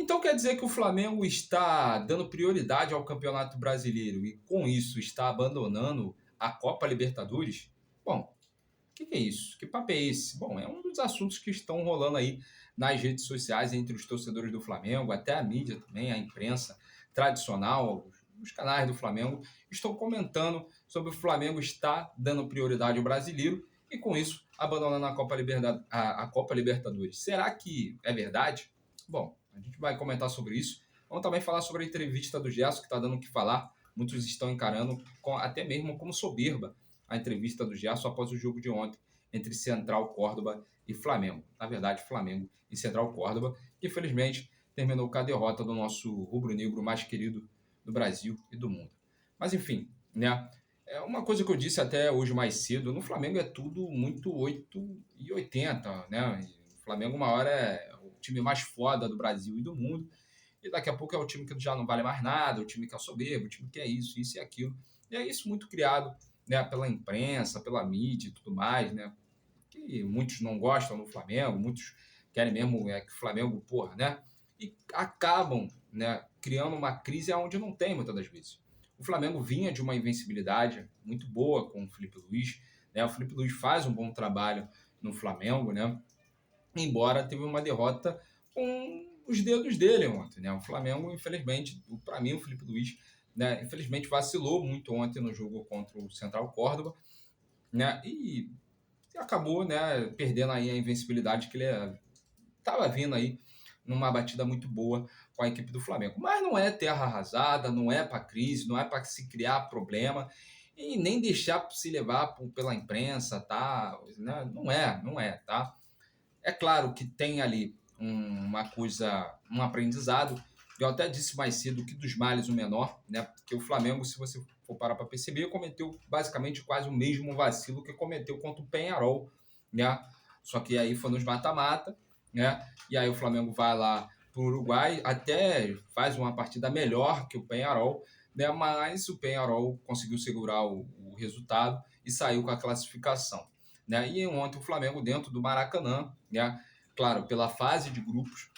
Então quer dizer que o Flamengo está dando prioridade ao Campeonato Brasileiro e com isso está abandonando a Copa Libertadores? Bom, o que é isso? Que papo é esse? Bom, é um dos assuntos que estão rolando aí nas redes sociais entre os torcedores do Flamengo, até a mídia também, a imprensa tradicional, os canais do Flamengo estão comentando sobre o Flamengo estar dando prioridade ao brasileiro e com isso abandonando a Copa Libertadores. Será que é verdade? Bom, a gente vai comentar sobre isso. Vamos também falar sobre a entrevista do Gerson, que está dando o que falar. Muitos estão encarando até mesmo como soberba a entrevista do Gerson após o jogo de ontem entre Central Córdoba e Flamengo. Na verdade, Flamengo e Central Córdoba, que infelizmente terminou com a derrota do nosso rubro-negro mais querido do Brasil e do mundo. Mas enfim, né? É uma coisa que eu disse até hoje mais cedo, no Flamengo é tudo muito 8 e 80, né? O Flamengo uma hora é o time mais foda do Brasil e do mundo, e daqui a pouco é o time que já não vale mais nada, o time que é soberbo, o time que é isso e aquilo. E é isso muito criado, né, pela imprensa, pela mídia e tudo mais, né? Que muitos não gostam do Flamengo, muitos querem mesmo que o Flamengo, porra, né? E acabam, né, criando uma crise onde não tem muitas das vezes. O Flamengo vinha de uma invencibilidade muito boa com o Felipe Luiz, né? O Felipe Luiz faz um bom trabalho no Flamengo, né? Embora teve uma derrota com os dedos dele ontem, né? O Flamengo, infelizmente, para mim, o Felipe Luiz, né, infelizmente vacilou muito ontem no jogo contra o Central Córdoba, né? E acabou, né, perdendo aí a invencibilidade que ele estava vindo aí numa batida muito boa com a equipe do Flamengo. Mas não é terra arrasada, não é para crise, não é para se criar problema e nem deixar se levar pela imprensa, tá? Né? Não é, tá? É claro que tem ali uma coisa, um aprendizado. Eu até disse mais cedo que dos males o menor, né? Porque o Flamengo, se você for parar para perceber, cometeu basicamente quase o mesmo vacilo que cometeu contra o Peñarol, né? Só que aí foi nos mata-mata, né? E aí o Flamengo vai lá para o Uruguai, até faz uma partida melhor que o Peñarol, né? Mas o Peñarol conseguiu segurar o resultado e saiu com a classificação, né? E ontem o Flamengo dentro do Maracanã, né? Claro, pela fase de grupos,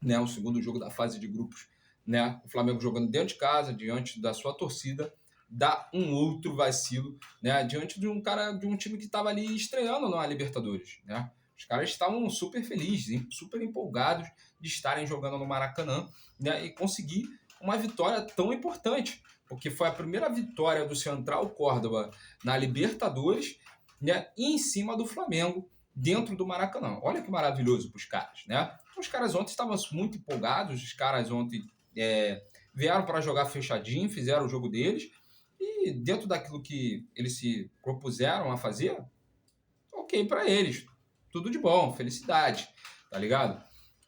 né? O segundo jogo da fase de grupos, né? O Flamengo jogando dentro de casa, diante da sua torcida, dá um outro vacilo, né? Diante de um cara, de um time que estava ali estreando na Libertadores, né? Os caras estavam super felizes, super empolgados de estarem jogando no Maracanã, né? E conseguir uma vitória tão importante, porque foi a primeira vitória do Central Córdoba na Libertadores, né? E em cima do Flamengo dentro do Maracanã. Olha que maravilhoso para os caras, né? Os caras ontem estavam muito empolgados, os caras ontem vieram para jogar fechadinho, fizeram o jogo deles, e dentro daquilo que eles se propuseram a fazer, ok para eles. Tudo de bom, felicidade, tá ligado?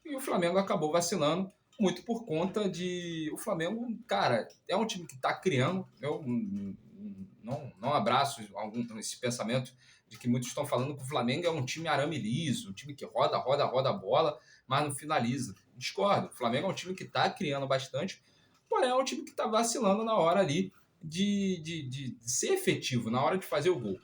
E o Flamengo acabou vacilando muito por conta de... O Flamengo, cara, é um time que está criando. Eu não abraço esse pensamento de que muitos estão falando que o Flamengo é um time arame liso, um time que roda a bola, mas não finaliza. Discordo. O Flamengo é um time que está criando bastante, porém é um time que está vacilando na hora ali de ser efetivo, na hora de fazer o gol.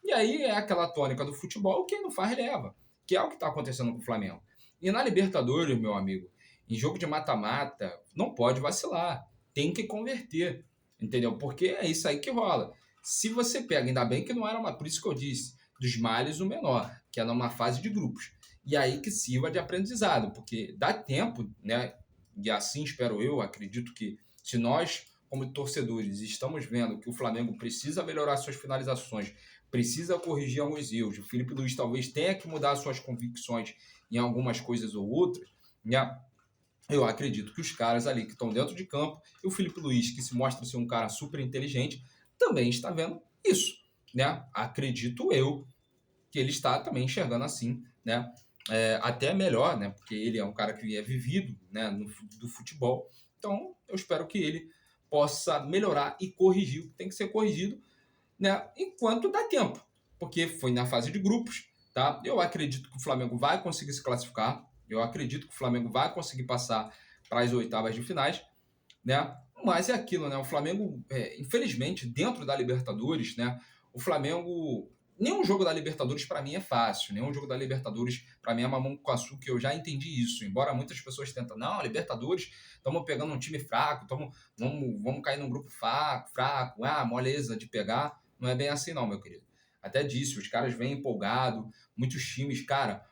E aí é aquela tônica do futebol, quem não faz leva, que é o que está acontecendo com o Flamengo. E na Libertadores, meu amigo, em jogo de mata-mata, não pode vacilar, tem que converter, entendeu? Porque é isso aí que rola. Se você pega, ainda bem que não era por isso que eu disse, dos males o menor, que é numa fase de grupos. E aí que sirva de aprendizado, porque dá tempo, né? E assim espero eu, acredito que se nós, como torcedores, estamos vendo que o Flamengo precisa melhorar suas finalizações, precisa corrigir alguns erros, o Felipe Luiz talvez tenha que mudar suas convicções em algumas coisas ou outras, né? Eu acredito que os caras ali que estão dentro de campo, e o Felipe Luiz, que se mostra ser um cara super inteligente, também está vendo isso, né? Acredito eu que ele está também enxergando assim, né? Até melhor, né? Porque ele é um cara que é vivido, né, do futebol. Então, eu espero que ele possa melhorar e corrigir o que tem que ser corrigido, né? Enquanto dá tempo, porque foi na fase de grupos, tá? Eu acredito que o Flamengo vai conseguir se classificar. Eu acredito que o Flamengo vai conseguir passar para as oitavas de finais, né? Mas é aquilo, né? O Flamengo, infelizmente, dentro da Libertadores, né? O Flamengo nenhum jogo da Libertadores para mim é fácil, nenhum jogo da Libertadores para mim é mamão com açúcar, eu já entendi isso, embora muitas pessoas tentem, não, Libertadores, estamos pegando um time fraco, vamos cair num grupo fraco, moleza de pegar, não é bem assim não, meu querido. Até disse, os caras vêm empolgados, muitos times, cara,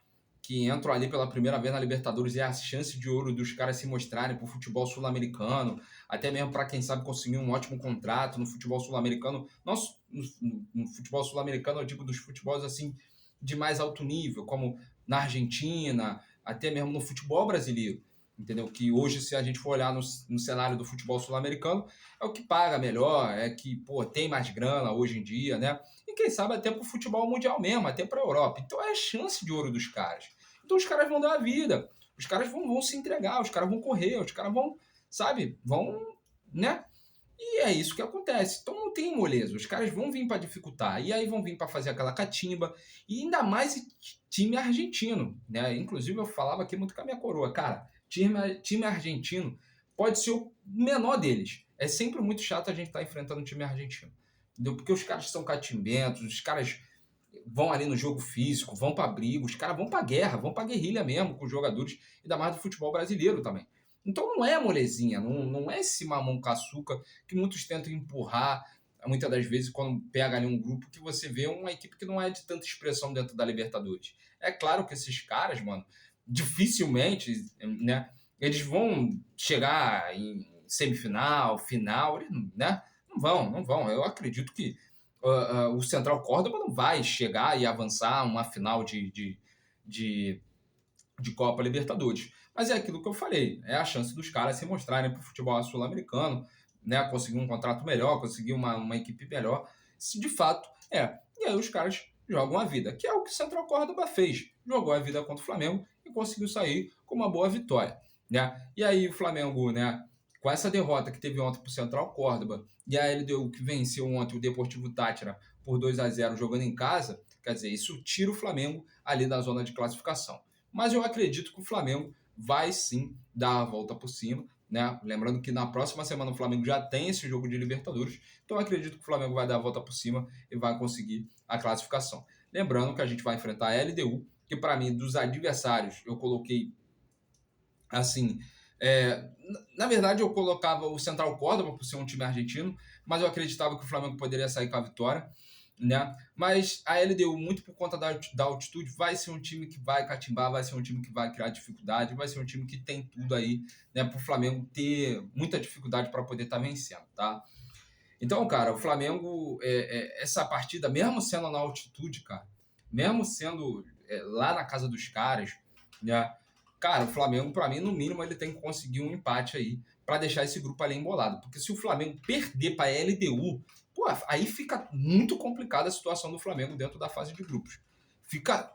que entram ali pela primeira vez na Libertadores, é a chance de ouro dos caras se mostrarem pro futebol sul-americano, até mesmo para quem sabe conseguir um ótimo contrato no futebol sul-americano. Nosso, no futebol sul-americano, eu digo dos futebols assim de mais alto nível, como na Argentina, até mesmo no futebol brasileiro. Entendeu? Que hoje, se a gente for olhar no cenário do futebol sul-americano, é o que paga melhor, é que tem mais grana hoje em dia, né? E quem sabe até para o futebol mundial mesmo, até para a Europa. Então é a chance de ouro dos caras. Então os caras vão dar a vida, os caras vão se entregar, os caras vão correr, os caras vão, sabe, né? E é isso que acontece. Então não tem moleza, os caras vão vir para dificultar, e aí vão vir para fazer aquela catimba, e ainda mais time argentino, né? Inclusive eu falava aqui muito com a minha coroa, cara, time argentino pode ser o menor deles. É sempre muito chato a gente estar enfrentando um time argentino, entendeu? Porque os caras são catimbentos, os caras vão ali no jogo físico, vão para briga, os caras vão para guerra, vão para guerrilha mesmo com os jogadores, ainda mais do futebol brasileiro também. Então não é molezinha, não é esse mamão com açúcar que muitos tentam empurrar, muitas das vezes quando pega ali um grupo que você vê uma equipe que não é de tanta expressão dentro da Libertadores. É claro que esses caras, mano, dificilmente, né, eles vão chegar em semifinal, final, né? Não vão. Eu acredito que o Central Córdoba não vai chegar e avançar uma final de Copa Libertadores. Mas é aquilo que eu falei, é a chance dos caras se mostrarem para o futebol sul-americano, né, conseguir um contrato melhor, conseguir uma equipe melhor, se de fato é. E aí os caras jogam a vida, que é o que o Central Córdoba fez. Jogou a vida contra o Flamengo e conseguiu sair com uma boa vitória, né? E aí o Flamengo, né, com essa derrota que teve ontem para o Central Córdoba, e a LDU que venceu ontem o Deportivo Táchira por 2-0 jogando em casa, quer dizer, isso tira o Flamengo ali da zona de classificação. Mas eu acredito que o Flamengo vai sim dar a volta por cima, né? Lembrando que na próxima semana o Flamengo já tem esse jogo de Libertadores, então eu acredito que o Flamengo vai dar a volta por cima e vai conseguir a classificação. Lembrando que a gente vai enfrentar a LDU, que para mim, dos adversários, eu coloquei assim, na verdade eu colocava o Central Córdoba por ser um time argentino, mas eu acreditava que o Flamengo poderia sair com a vitória, né? Mas a LDU, muito por conta da altitude, vai ser um time que vai catimbar, vai ser um time que vai criar dificuldade, vai ser um time que tem tudo aí, né, para o Flamengo ter muita dificuldade para poder estar vencendo, tá? Então, cara, o Flamengo, essa partida, mesmo sendo na altitude, cara, mesmo sendo lá na casa dos caras, né? Cara, o Flamengo, para mim, no mínimo, ele tem que conseguir um empate aí para deixar esse grupo ali embolado. Porque se o Flamengo perder para a LDU, pô, aí fica muito complicada a situação do Flamengo dentro da fase de grupos. Fica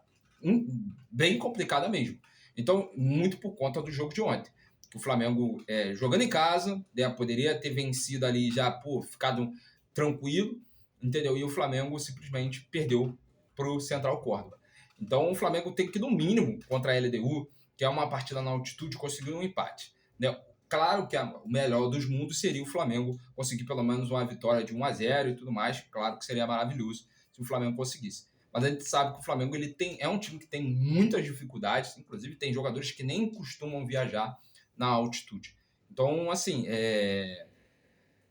bem complicada mesmo. Então, muito por conta do jogo de ontem. O Flamengo jogando em casa, né, poderia ter vencido ali já, ficado tranquilo, entendeu? E o Flamengo simplesmente perdeu para o Central Córdoba. Então, o Flamengo tem que, no mínimo, contra a LDU, que é uma partida na altitude, conseguir um empate, né? Claro que o melhor dos mundos seria o Flamengo conseguir pelo menos uma vitória de 1-0 e tudo mais. Claro que seria maravilhoso se o Flamengo conseguisse. Mas a gente sabe que o Flamengo é um time que tem muitas dificuldades, inclusive tem jogadores que nem costumam viajar na altitude. Então, assim,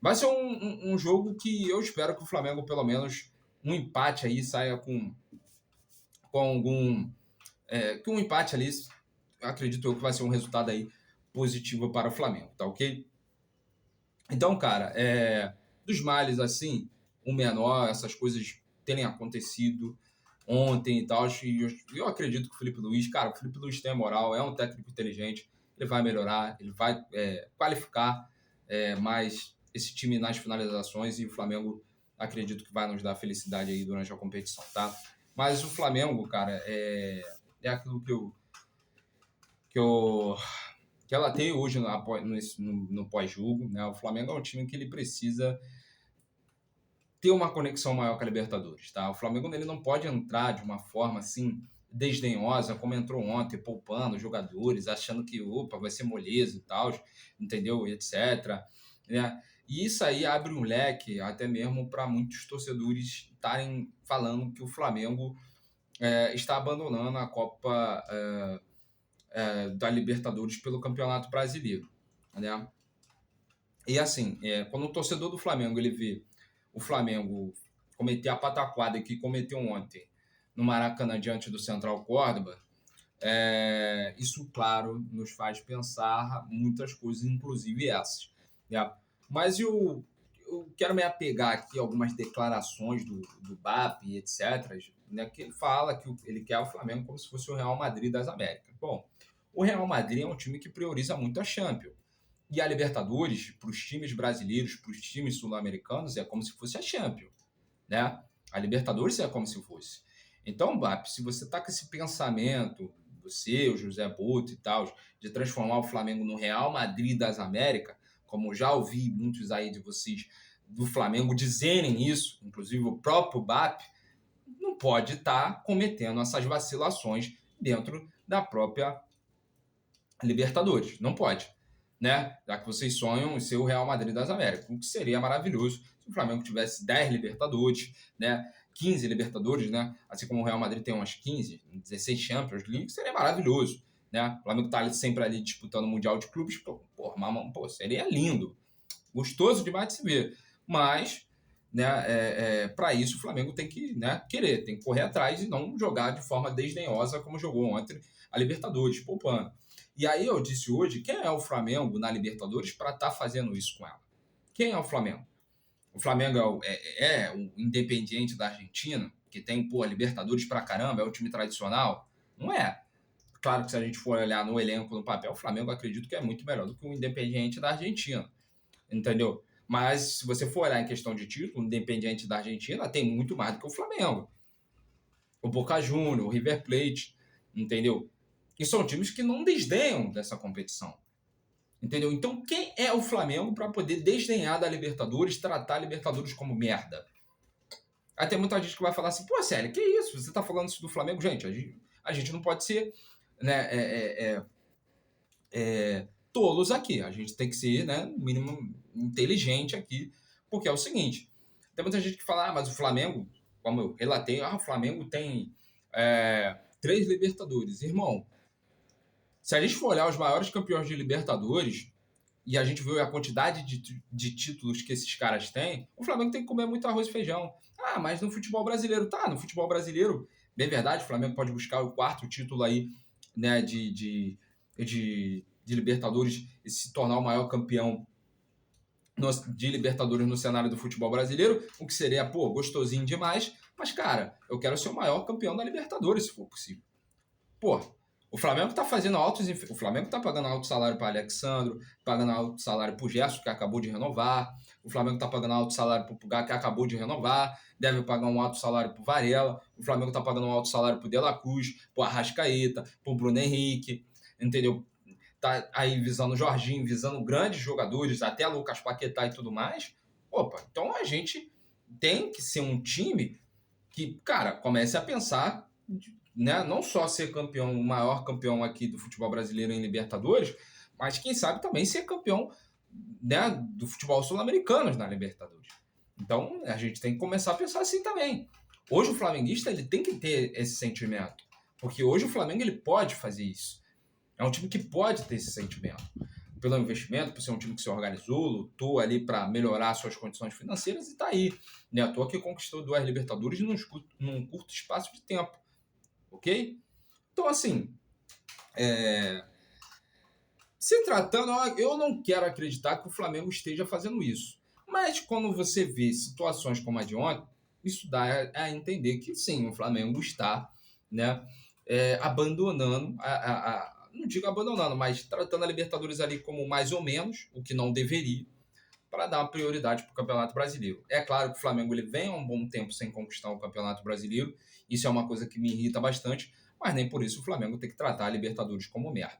vai ser um jogo que eu espero que o Flamengo, pelo menos, um empate aí saia com algum... que um empate ali, acredito eu que vai ser um resultado aí positivo para o Flamengo, tá ok? Então, cara, dos males, assim, o menor, essas coisas terem acontecido ontem e tal, eu acredito que o Felipe Luiz, cara, o Felipe Luiz tem a moral, é um técnico inteligente, ele vai melhorar, ele vai qualificar mais esse time nas finalizações e o Flamengo, acredito que vai nos dar felicidade aí durante a competição, tá? Mas o Flamengo, cara, é aquilo que eu relatei hoje no pós-jogo, né? O Flamengo é um time que ele precisa ter uma conexão maior com a Libertadores, tá? O Flamengo ele não pode entrar de uma forma assim desdenhosa, como entrou ontem, poupando jogadores, achando que, opa, vai ser moleza e tal, entendeu? E etc. Né? E isso aí abre um leque até mesmo para muitos torcedores estarem falando que o Flamengo está abandonando a Copa da Libertadores pelo Campeonato Brasileiro, né? E assim, quando o torcedor do Flamengo ele vê o Flamengo cometer a pataquada que cometeu ontem no Maracanã diante do Central Córdoba, isso, claro, nos faz pensar muitas coisas, inclusive essas, né? Mas eu quero me apegar aqui a algumas declarações do BAP, etc., né, que ele fala que ele quer o Flamengo como se fosse o Real Madrid das Américas. Bom, o Real Madrid é um time que prioriza muito a Champions. E a Libertadores, para os times brasileiros, para os times sul-americanos, é como se fosse a Champions, né? A Libertadores é como se fosse. Então, BAP, se você está com esse pensamento, você, o José Boto e tal, de transformar o Flamengo no Real Madrid das Américas, como já ouvi muitos aí de vocês do Flamengo dizerem isso, inclusive o próprio BAP, não pode estar cometendo essas vacilações dentro da própria Libertadores. Não pode, né? Já que vocês sonham em ser o Real Madrid das Américas, o que seria maravilhoso se o Flamengo tivesse 10 Libertadores, né? 15 Libertadores, né? Assim como o Real Madrid tem umas 15, 16 Champions League, seria maravilhoso, né? O Flamengo tá sempre ali disputando o Mundial de Clubes, pô, seria lindo, gostoso demais de se ver. Mas, né, para isso o Flamengo tem que, né, querer, tem que correr atrás e não jogar de forma desdenhosa como jogou ontem a Libertadores, poupando. E aí eu disse hoje, quem é o Flamengo na Libertadores para estar fazendo isso com ela? Quem é o Flamengo? O Flamengo é o Independiente da Argentina, que tem, pô, Libertadores pra caramba, é o time tradicional? Não é. Claro que se a gente for olhar no elenco, no papel, o Flamengo acredito que é muito melhor do que o Independiente da Argentina, entendeu? Mas se você for olhar em questão de título, o Independiente da Argentina tem muito mais do que o Flamengo. O Boca Juniors, o River Plate, entendeu? E são times que não desdenham dessa competição. Entendeu? Então, quem é o Flamengo para poder desdenhar da Libertadores, tratar a Libertadores como merda? Aí tem muita gente que vai falar assim, pô, sério, que isso? Você tá falando isso do Flamengo? Gente, a gente não pode ser, né, tolos aqui. A gente tem que ser, né, no mínimo inteligente aqui, porque é o seguinte, tem muita gente que fala, mas o Flamengo, como eu relatei, o Flamengo tem 3 Libertadores. Irmão, se a gente for olhar os maiores campeões de Libertadores e a gente vê a quantidade de títulos que esses caras têm, o Flamengo tem que comer muito arroz e feijão. Ah, mas no futebol brasileiro, tá, no futebol brasileiro, bem verdade, o Flamengo pode buscar o 4º título aí, né, de Libertadores e se tornar o maior campeão de Libertadores no cenário do futebol brasileiro, o que seria, pô, gostosinho demais, mas, cara, eu quero ser o maior campeão da Libertadores, se for possível. Pô, o Flamengo tá fazendo o Flamengo tá pagando alto salário para Alexandro, pagando alto salário para o Gerson, que acabou de renovar. O Flamengo tá pagando alto salário para o Pugá, que acabou de renovar. Deve pagar um alto salário para o Varela. O Flamengo tá pagando um alto salário para o De La Cruz, para o Arrascaeta, para o Bruno Henrique, entendeu? Tá aí visando o Jorginho, visando grandes jogadores, até Lucas Paquetá e tudo mais. Opa, então a gente tem que ser um time que, cara, comece a pensar, né, não só ser campeão, o maior campeão aqui do futebol brasileiro em Libertadores, mas quem sabe também ser campeão, né, do futebol sul-americano na Libertadores. Então a gente tem que começar a pensar assim também. Hoje o flamenguista ele tem que ter esse sentimento, porque hoje o Flamengo ele pode fazer isso. É um time que pode ter esse sentimento. Pelo investimento, por ser um time que se organizou, lutou ali para melhorar suas condições financeiras e está aí. Né? À toa que conquistou 2 Libertadores num curto espaço de tempo. Ok? Então, assim, se tratando, eu não quero acreditar que o Flamengo esteja fazendo isso. Mas quando você vê situações como a de ontem, isso dá a entender que sim, o Flamengo está, né, abandonando não digo abandonando, mas tratando a Libertadores ali como mais ou menos, o que não deveria, para dar prioridade para o Campeonato Brasileiro. É claro que o Flamengo ele vem há um bom tempo sem conquistar o Campeonato Brasileiro, isso é uma coisa que me irrita bastante, mas nem por isso o Flamengo tem que tratar a Libertadores como merda,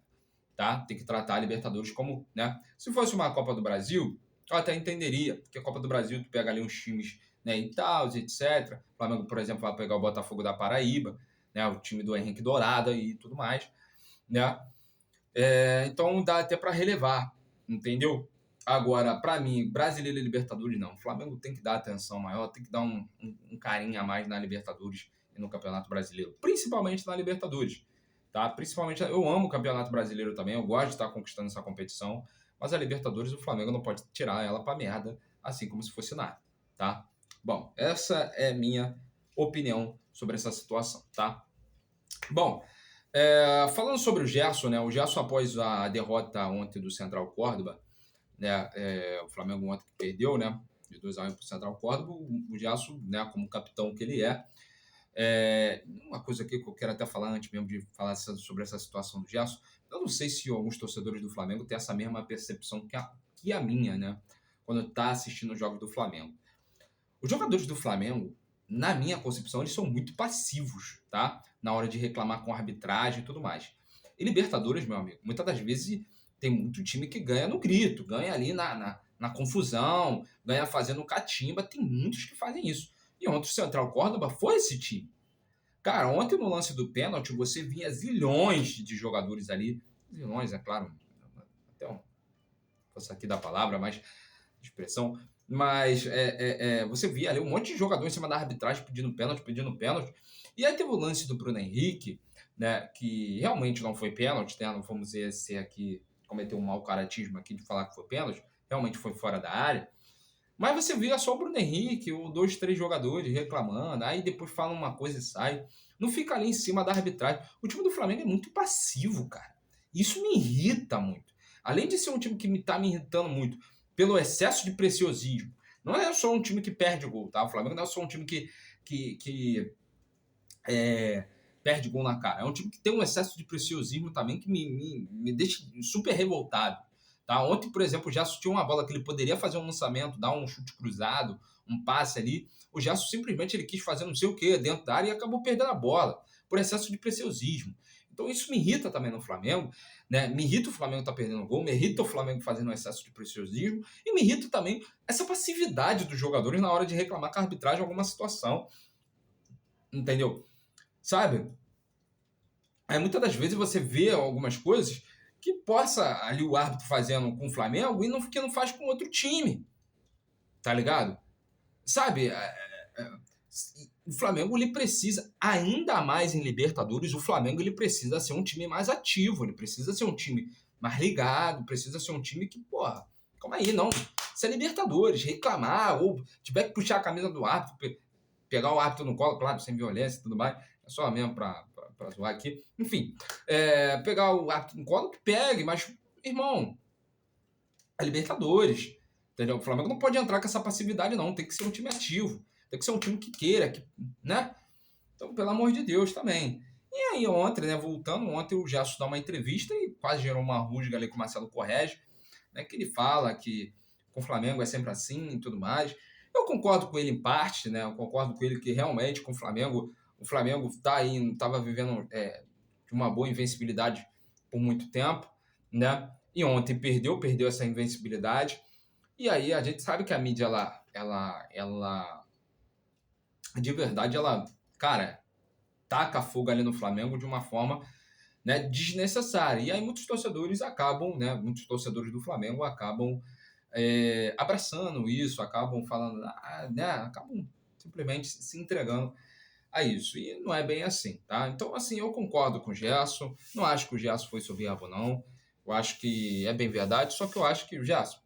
tá? Tem que tratar a Libertadores como, né? Se fosse uma Copa do Brasil, eu até entenderia, porque a Copa do Brasil tu pega ali uns times, né, e tal, etc. O Flamengo, por exemplo, vai pegar o Botafogo da Paraíba, né, o time do Henrique Dourado e tudo mais, né? Então dá até para relevar, entendeu? Agora, para mim, Brasileiro e Libertadores não. O Flamengo tem que dar atenção maior, tem que dar um carinho a mais na Libertadores e no Campeonato Brasileiro. Principalmente na Libertadores. Tá? Principalmente, eu amo o Campeonato Brasileiro também, eu gosto de estar conquistando essa competição, mas a Libertadores o Flamengo não pode tirar ela pra merda, assim como se fosse nada, tá? Bom, essa é minha opinião sobre essa situação, tá? Bom, falando sobre o Gerson, né? O Gerson, após a derrota ontem do Central Córdoba, né? O Flamengo ontem que perdeu, né? De 2-1 para o Central Córdoba, o Gerson, né? Como capitão que ele uma coisa aqui que eu quero até falar antes mesmo de falar sobre essa situação do Gerson, eu não sei se alguns torcedores do Flamengo têm essa mesma percepção que a minha, né? Quando está assistindo os jogos do Flamengo. Os jogadores do Flamengo, na minha concepção, eles são muito passivos, tá? Na hora de reclamar com a arbitragem e tudo mais. E Libertadores, meu amigo, muitas das vezes tem muito time que ganha no grito, ganha ali na confusão, ganha fazendo catimba, tem muitos que fazem isso. E ontem o Central Córdoba foi esse time. Cara, ontem no lance do pênalti, você via zilhões de jogadores ali. Zilhões, é claro. Até um. Posso aqui da palavra, mas. Expressão. Mas você via ali um monte de jogador em cima da arbitragem pedindo pênalti, pedindo pênalti. E aí teve o lance do Bruno Henrique, né? Que realmente não foi pênalti, né? Não vamos dizer se aqui cometeu um mau caratismo aqui de falar que foi pênalti. Realmente foi fora da área. Mas você via só o Bruno Henrique, ou 2, 3 jogadores reclamando, aí depois fala uma coisa e sai. Não fica ali em cima da arbitragem. O time do Flamengo é muito passivo, cara. Isso me irrita muito. Além de ser um time que tá me irritando muito pelo excesso de preciosismo. Não é só um time que perde gol, tá? O Flamengo não é só um time que perde gol na cara. É um time que tem um excesso de preciosismo também que me deixa super revoltado. Tá? Ontem, por exemplo, o Gerson tinha uma bola que ele poderia fazer um lançamento, dar um chute cruzado, um passe ali. O Gerson simplesmente ele quis fazer não sei o que dentro da área e acabou perdendo a bola por excesso de preciosismo. Então isso me irrita também no Flamengo, né? Me irrita o Flamengo estar perdendo gol, me irrita o Flamengo fazendo um excesso de preciosismo e me irrita também essa passividade dos jogadores na hora de reclamar com a arbitragem em alguma situação. Entendeu? Sabe? Aí muitas das vezes você vê algumas coisas que possa ali o árbitro fazendo com o Flamengo e que não faz com outro time. Tá ligado? Sabe? O Flamengo ele precisa, ainda mais em Libertadores, o Flamengo ele precisa ser um time mais ativo, ele precisa ser um time mais ligado, precisa ser um time que, porra, calma aí, não. Se é Libertadores, reclamar, ou tiver que puxar a camisa do árbitro, pegar o árbitro no colo, claro, sem violência e tudo mais, é só mesmo pra zoar aqui. Enfim, pegar o árbitro no colo, que pegue, mas, irmão, é Libertadores, entendeu? O Flamengo não pode entrar com essa passividade, não. Tem que ser um time ativo, tem que ser um time que queira, né? Então, pelo amor de Deus, também. E aí, ontem, né, ontem o Gerson dá uma entrevista e quase gerou uma rusga ali com o Marcelo Corrêa, né, que ele fala que com o Flamengo é sempre assim e tudo mais. Eu concordo com ele em parte, né? Eu concordo com ele que realmente com o Flamengo tá aí, estava vivendo de uma boa invencibilidade por muito tempo, né? E ontem perdeu essa invencibilidade. E aí a gente sabe que a mídia, ela de verdade, cara, taca fogo ali no Flamengo de uma forma, né, desnecessária. E aí muitos torcedores do Flamengo acabam abraçando isso, acabam falando, né, acabam simplesmente se entregando a isso. E não é bem assim, tá? Então, assim, eu concordo com o Gerson, não acho que o Gerson foi soberbo, não. Eu acho que é bem verdade, só que eu acho que o Gerson,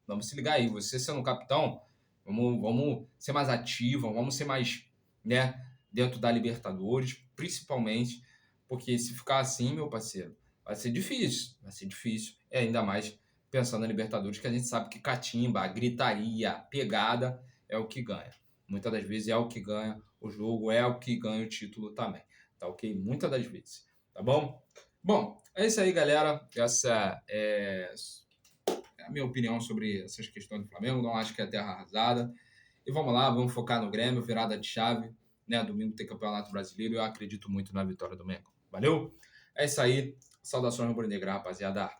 vamos se ligar aí, você sendo um capitão, vamos ser mais ativo, vamos ser mais, né, dentro da Libertadores, principalmente, porque se ficar assim, meu parceiro, vai ser difícil, e ainda mais pensando na Libertadores, que a gente sabe que catimba, gritaria, pegada é o que ganha. Muitas das vezes é o que ganha o jogo, é o que ganha o título também, tá ok? Muitas das vezes, tá bom? Bom, é isso aí, galera, essa é a minha opinião sobre essas questões do Flamengo. Não acho que é terra arrasada. E vamos lá, vamos focar no Grêmio, virada de chave, né? Domingo tem Campeonato Brasileiro e eu acredito muito na vitória do Mengo. Valeu? É isso aí. Saudações rubro-negra, rapaziada.